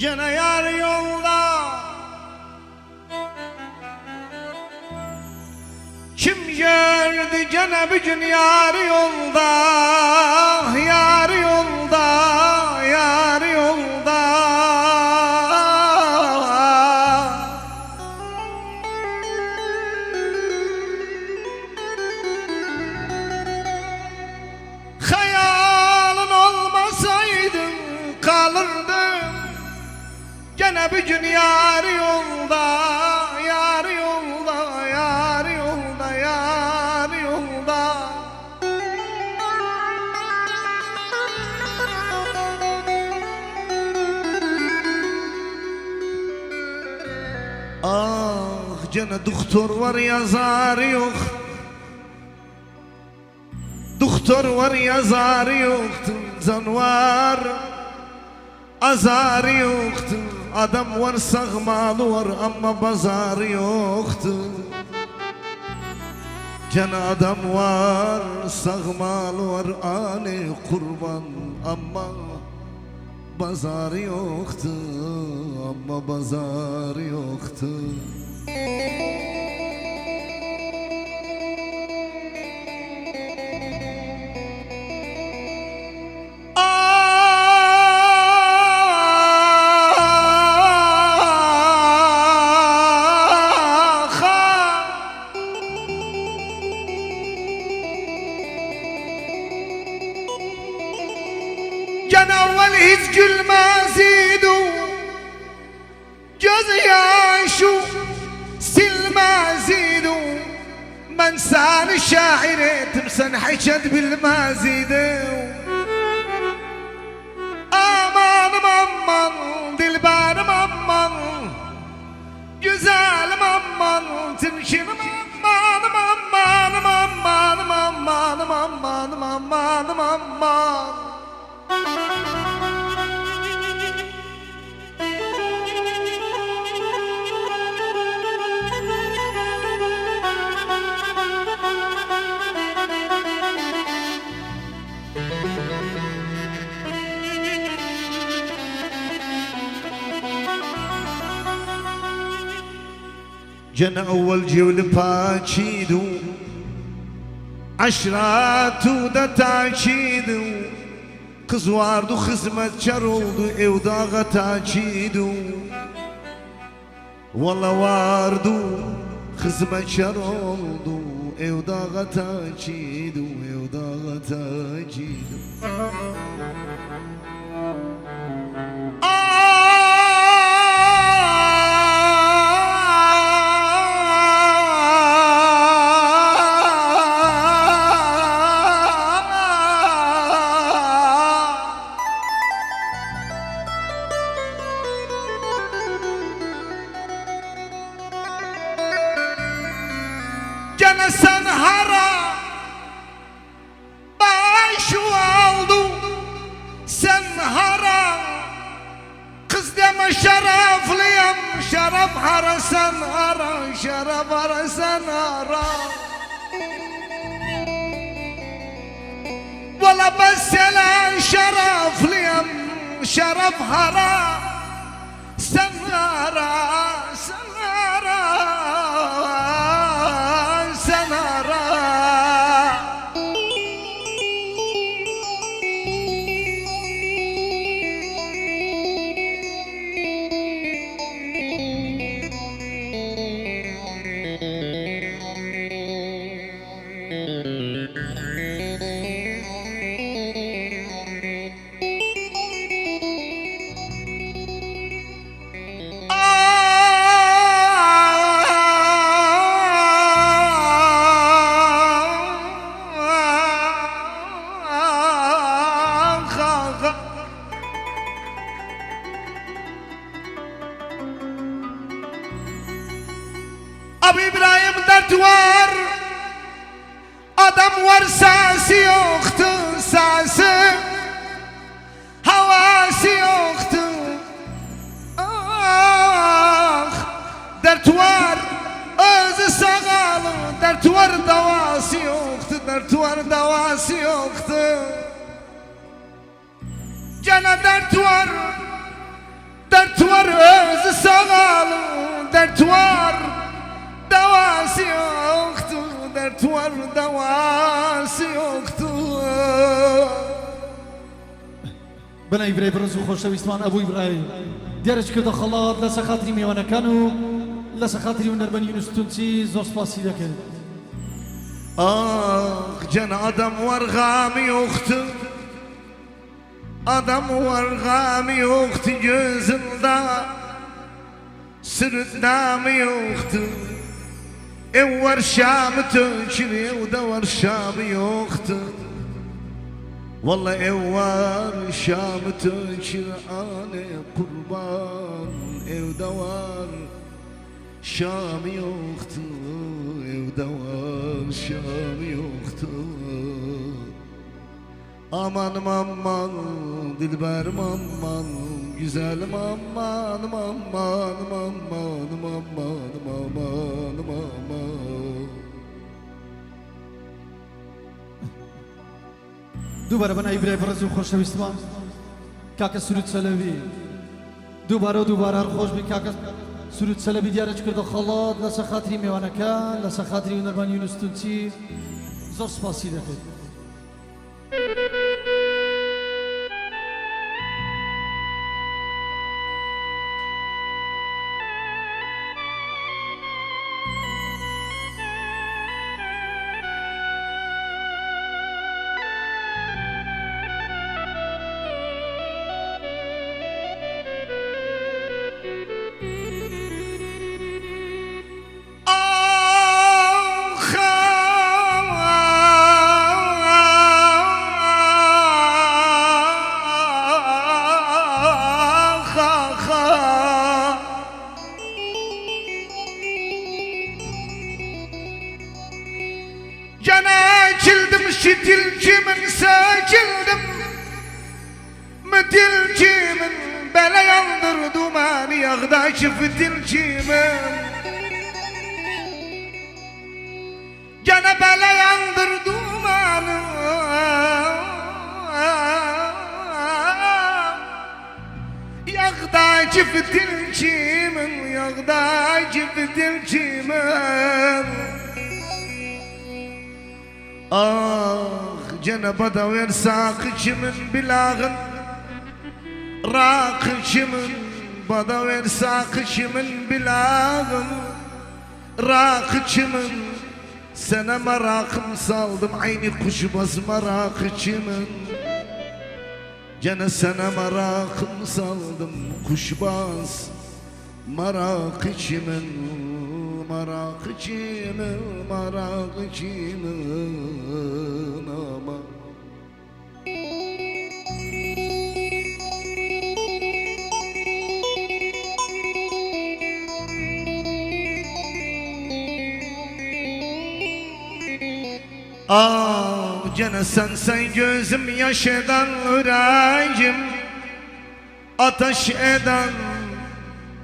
Gene yar yolda, kim gördü gene bir gün yar yolda, yar yolda, yar yolda. Hayalın olmasaydı kalırdım gene bir gün yar yolda, yar yolda, yar yolda, yar yolda. Ah gene doktor var yazar yok, doktor var yazar yoktu, can var azar yoktu. Adam var sağmalı var ama pazar yoktu. Gene adam var sağmalı var Ali kurban ama pazar yoktu, ama pazar yoktu. Gene evvel hiç gülmezdi, gözyaşı silmezdi. Ben seni şair ettim, sen hiç bilmezdin. Amanım aman, dilberim aman, güzelim aman, tinkinim amanım amanım amanım amanım amanım amanım aman. Gene evvel cevli paçiydu, aşratu da takidu. Kız vardı hizmetkar oldu, evde ağa takidu. Valla vardı hizmetkar oldu, evde ağa takidu, evde ağa takidu. Gene sen hara başı oldu, sen hara kız deme şerefliyim, şeref hara sen hara, şeref hara sen hara. Valla ben selen şerefliyim, şeref hara sen hara, sen hara. Abi İbrahim dert var, adam var sesi yoktu, sesi havası yoktu. Ah dert var özü sağalı, dert var davası yoktu, dert var davası yoktu. Gene dert var, dert dert var, davası yoktu. Dert var, davası yoktu. بنا إبراهيم برزو خوش ويسمان أبو إبراهيم ديارش كده خلاط لسا خاطري ميوانا كانوا لسا خاطري ونربن يونس تونسي زور سباسي لكن Can adam var gami yoktu. Adam var gami yoktu gözünde. Sırtnamı yoktu. Ev var Şam'ı tökür, evde var Şam'ı yoktu. Vallahi ev var Şam'ı tökür, ane kurban. Evde var Şam'ı yoktu, evde var Şam'ı yoktu. Amanım aman, dilberim aman, güzelim amanım amanım amanım amanım amanım aman. دوباره بنا إبراهيم برزو خوش ويسمان كاكا سرود سلبي دوباره هر خوش بي كاكا سرود سلبي ديارش كده خلاط لسا خاطري ميوانا كان لسا خاطري ونربن يونس تونسي زور سباسي لكن Dilcimin sakildim, dilcimin bela yandır dumanı yağdaşı dilcimin. Gene bela yandır dumanı yağdaşı dilcimin, yağdaşı dilcimin. Cenab-ı da versa kıçımın bilağın rakıçımın bada versa kıçımın bilağın rakıçımın sana merakım saldım aynı kuşbaz merakıçımın Gene sana merakım saldım kuşbaz merakıçımın merakıçımın merakıçımın ama Gene sen gözüm yaş eden yüreğim ateş eden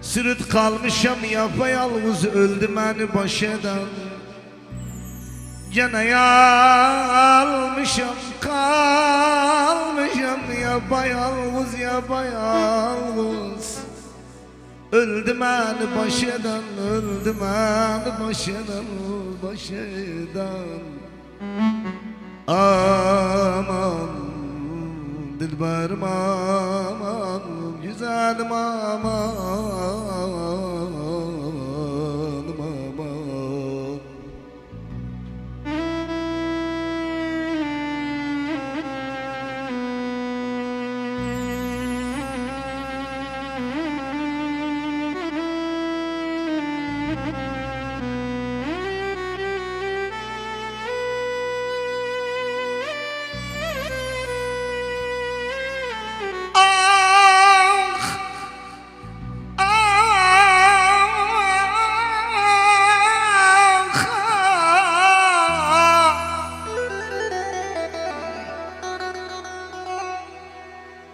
sürüt kalmışam yapayalnız öldüm beni baş eden Gene yalmışam kalmışam yapayalnız yapayalnız öldüm beni baş eden öldüm beni baş eden baş eden Aman dilberim aman güzelim aman aman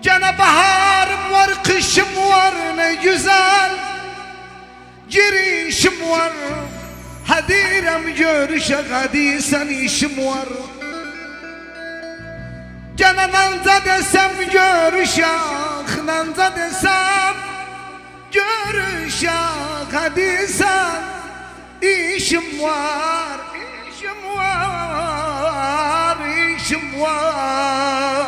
Gene baharım var, kışım var ne güzel girişim var Hadirem görüşe hadi sen işim var Gene nanza desem görüşek nanza desem görüşek kadıysan işim var, işim var, işim var.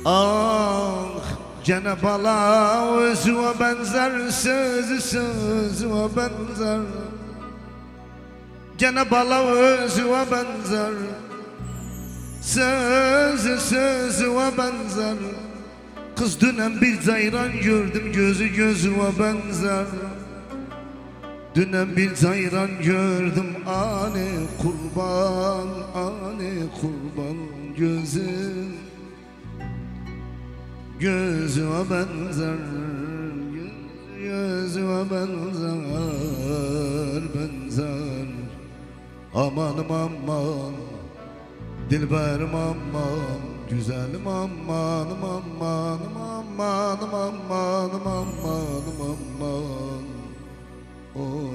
Ah Cenab-ı Allah özüne benzer, sözü sözüne benzer. Cenab-ı Allah özüne benzer, sözü sözüne benzer. Kız dünen bir cayran gördüm, gözü gözüme benzer. Dünen bir cayran gördüm, ane kurban, ane kurban gözüm. Gözüme benzer, gözüme benzer, benzer. Amanım aman, dilberim aman, güzelim amanım amanım amanım amanım amanım aman. Oh.